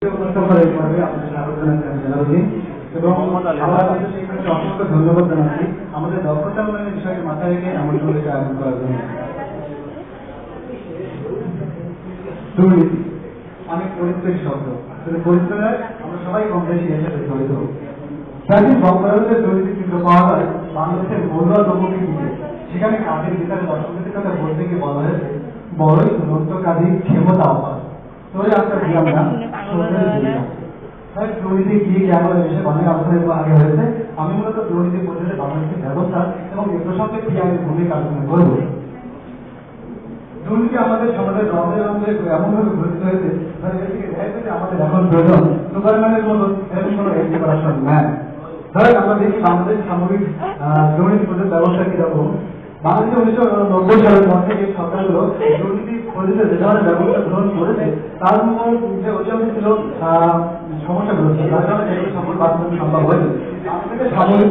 এবং অসংখ্য ধন্যবাদ জানাচ্ছি আমাদের দক্ষতা উন্নয়নের বিষয়কে মাথায় রেখে এমন সমাবেশ আয়োজন করার জন্য। দুর্নীতি অনেক পরিচয় শব্দ, পরিচয় আমরা সবাই কম বেশি এর সাথে জড়িত। প্রাচীন বঙ্গভারতের দুর্নীতি চিত্র পাওয়া যায় বাংলাদেশের মূল্য দ্রব্যকে, সেখানে কাজের বিচারে অসংখ্যের কথা বলতে গিয়ে বলা হয়েছে বড়ই নত্য কাজী ক্ষমতা অভাব। দুর্নীতি কি কেন বিষয়ে অনেক আলোচনা আগে হয়েছে। আমি মূলত দুর্নীতি পরিষদের বাংলাদেশের ব্যবস্থা এবং এ প্রসঙ্গে কি আমি ভূমিকা আলোচনা করব। দুর্নীতি আমাদের সমাজের রঙে রঙে এমনভাবে ঘটিত হয়েছে আমাদের এখন প্রয়োজন সুপারম্যানের মতো এরকম কোনো এডুকেশন ম্যান। ধরেন আমরা দেখি বাংলাদেশ সামগ্রিক দুর্নীতি প্রতিরোধ ব্যবস্থা কিরকম। বাংলাদেশে 1990 সালের পর থেকে সরকারগুলো দুর্নীতি প্রতিরোধে যে ধরনের ব্যবস্থা গ্রহণ করেছে তার মধ্যে অধিকাংশ ছিল সমস্যাগ্রস্ত, যার কারণে এগুলো সফল বাস্তবায়ন সম্ভব হয়েছে। সামরিক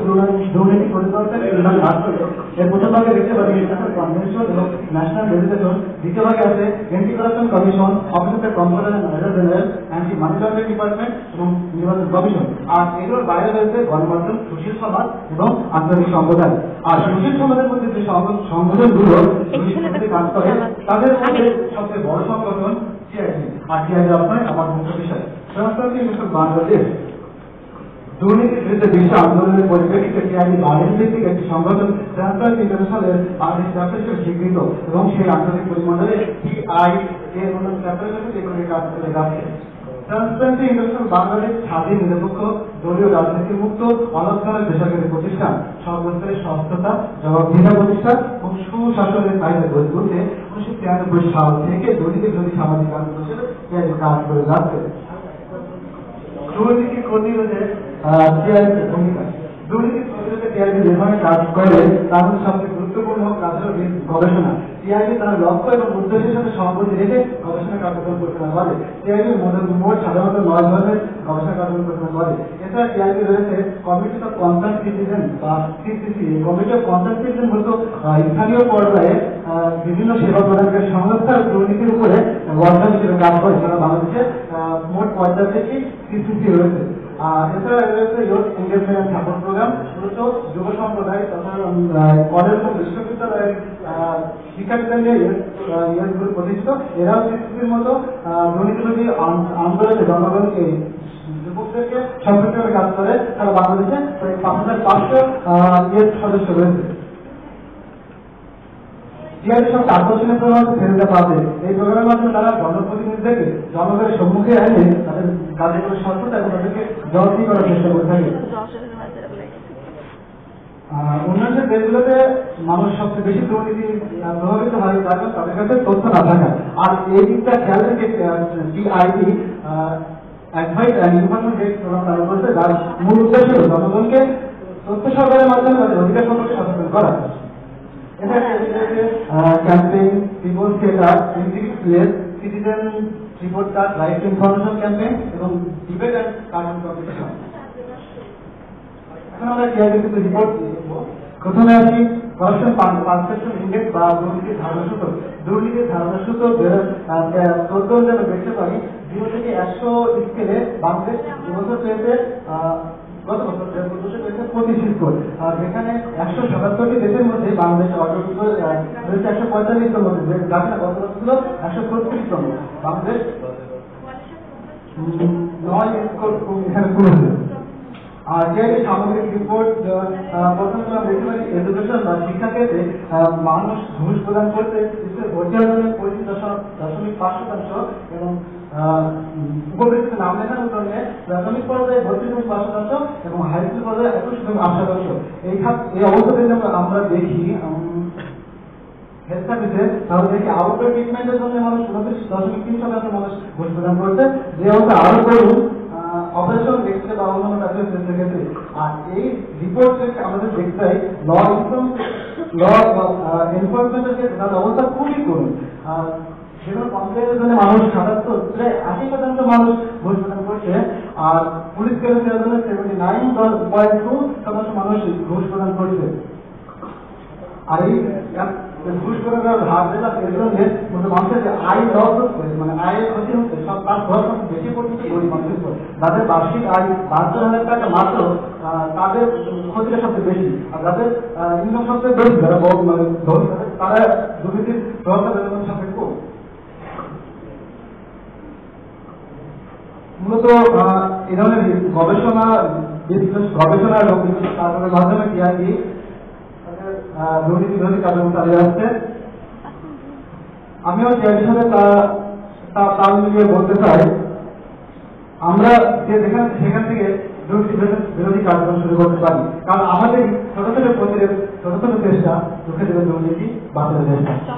দুর্নীতি প্রতিরোধের এর প্রথম ভাগে দেখতে পারি কনভেনশন এবং ন্যাশনাল লেজিসলেশন, দ্বিতীয় ভাগে আছে anti corruption commission, office of the comptroller and auditor general, anti money laundering department এবং নির্বাচন কমিশন। আর এগুলোর বাইরে রয়েছে গণমাধ্যম, সুশীল সমাজ এবং আন্তর্জাতিক সম্প্রদায়। আর সুশীল সমাজের মধ্যে যে সংগঠনগুলো কাজ করে তাদের মধ্যে সবচেয়ে বড় সংগঠন টিআইবি। আর টিআইবি আপনার আমার মুখ্য বিষয় বাংলাদেশ দুর্নীতির বিরুদ্ধে বিশ্ব আন্দোলনের পরিপ্রেক্ষিতে টিআইবি বাংলাদেশ ভিত্তিক একটি সংগঠন ট্রান্সপারেন্সি ইন্টারন্যাশনালের বাংলাদেশ চ্যাপ্টার হিসেবে স্বীকৃত এবং সেই আন্তর্জাতিক পরিমণ্ডলে টিআই এর মতো চ্যাপ্টার হিসেবে এগুলি কাজ করে যাচ্ছে। ট্রান্সপারেন্সি ইন্টারন্যাশনাল বাংলাদেশ স্বাধীন, নিরপেক্ষ, দলীয় রাজনীতি মুক্ত, অনগ্রহের বেসরকারি প্রতিষ্ঠান, সর্বস্তরের স্বচ্ছতা, জবাবদিহিতা প্রতিষ্ঠান এবং সুশাসনের চাহিদা গড়ে তুলতে 1993 সাল থেকে দুর্নীতি বিরোধী সামাজিক আন্দোলন হিসেবে কাজ করে যাচ্ছে। দুর্নীতি প্রতিরোধে টিআইবির ভূমিকা। দুর্নীতি প্রতিরোধে টিআইবি যে ধরনের কাজ করে তার মধ্যে সবচেয়ে গুরুত্বপূর্ণ কাজ হল গবেষণা। টিআইবি তার লক্ষ্য এবং উদ্দেশ্যের সাথে সংগতি রেখে গবেষণা কার্যক্রম পরিচালনা করে। টিআইবি মোট সাধারণত 9 ধরনের গবেষণা কার্যক্রম পরিচালনা করে। এছাড়া টিআইবি রয়েছে কমিটি অফ কনসার্ন সিটিজেন বা CCC. Committee of concern citizen মূলত স্থানীয় পর্যায়ে বিভিন্ন সেবা প্রদানকারী সংস্থার দুর্নীতির উপরে ওয়ার্কার হিসেবে কাজ করে। সারা বাংলাদেশে মোট 45টি সিসিসি রয়েছে। এছাড়া রয়েছে ইয়ুথ এনগেজমেন্ট সাপোর্ট প্রোগ্রাম, মূলত যুব সম্প্রদায় তথা কলেজ ও বিশ্ববিদ্যালয়ের শিক্ষার্থীদের ইয়েগুলো প্রতিষ্ঠিত। এরাও সিসিসির মতো দুর্নীতিবিরোধী আন্দোলনে জনগণকে যুবকদেরকে সম্পৃক্ত কাজ করে। সারা বাংলাদেশে প্রায় 5500 সদস্য রয়েছে। টিআইবি সব আকর্ষণীয় প্রোগ্রাম ফেরত পাবে। এই প্রোগ্রামের মাধ্যমে তারা জনপ্রতিনিধিদেরকে জনগণের সম্মুখে এনে তাদের কাজের স্বচ্ছতা এবং তাদেরকে জবাবদিহি করার চেষ্টা করে থাকে। উন্নয়ন দেশগুলোতে মানুষ সবচেয়ে বেশি দুর্নীতি প্রভাবিত হয় কারণ তাদের কাছে তথ্য না থাকা। আর এই দিকটা খেয়াল রেখে TIB advice and information desk program চালু করেছে, যার মূল উদ্দেশ্য হল জনগণকে তথ্য সরবরাহের মাধ্যমে তাদের অধিকার সম্পর্কে সচেতন করা। Campaign, people theatre, citizen report card, right information campaign এবং ডিবেট অ্যান্ড কার্টুন কম্পিটিশন। এখন আমরা টিআইবি থেকে রিপোর্ট দেখব। প্রথমে আসি করাপশন পারসেপশন ইন্ডেক্স বা দুর্নীতির ধারণা সূত্র। দুর্নীতির ধারণা সূত্র 2014 দেখতে পারি 0 থেকে 100 স্কেলে বাংলাদেশ এবছর পেয়েছে গত বছর 25 স্কোর। আর যেখানে 177টি দেশের মধ্যে বাংলাদেশ অগ্রগতি রয়েছে 145তম মধ্যে, যার গত বছর ছিল 136তম। বাংলাদেশ 9 স্কোর এখানে করেছে। আর যে সামগ্রিক রিপোর্ট প্রথমে আমরা দেখতে পারি এডুকেশন বা শিক্ষা ক্ষেত্রে মানুষ ঘুষ প্রদান করতে ভর্তি আন্দোলনে 25.5% এবং উপবৃত্তিতে নাম লেখানোর জন্য প্রাথমিক পর্যায়ে 32.5% এবং হাই স্কুল পর্যায়ে 21.8%। এই অবস্থা থেকে আমরা দেখি হেলথ সার্ভিসে, তাহলে দেখি আউটডোর ট্রিটমেন্টের জন্য মানুষ 29.3% মানুষ ঘুষ প্রদান করছে। যে অবস্থা আরো করুন অপারেশন দেখতে বা অন্যান্য কাজের ক্ষেত্রে। আর এই রিপোর্ট থেকে আমাদের দেখতে হয় ল এনফোর্সমেন্টের ক্ষেত্রে তাদের অবস্থা খুবই করুন। সেগুলো পঞ্চায়েতের জন্য মানুষ 80% মানুষ ঘুষ প্রদান করছে। আর পুলিশ কেসের জন্য 79.2% মানুষ ঘুষ প্রদান করছে। আর এই ঘুষ করে ধার দেওয়া এর জন্য মানুষের যে আয় লস হচ্ছে, মানে আয়ের ক্ষতি হচ্ছে, সব তার খরচ বেশি পড়ছে গরিব মানুষের উপর। যাদের বার্ষিক আয় 72,000 টাকা মাত্র, তাদের ক্ষতিটা সবচেয়ে বেশি। আর যাদের ইনকাম সবচেয়ে বেশি, যারা ধনী, তারা দুর্নীতির প্রভাবটা বেতনের সাথে কম। মূলত এই ধরনের গবেষণা এবং বিভিন্ন কারণের মাধ্যমে টিআরপি দুর্নীতি বিরোধী কার্যক্রম চালিয়ে যাচ্ছে। আমিও টিআরপির সাথে তাল মিলিয়ে বলতে চাই, আমরা সেখান থেকে দুর্নীতি বিরোধী কার্যক্রম শুরু করতে পারি। কারণ আমাদের ছোট ছোট চেষ্টা চোখে দেবে দুর্নীতি বাঁচানোর চেষ্টা।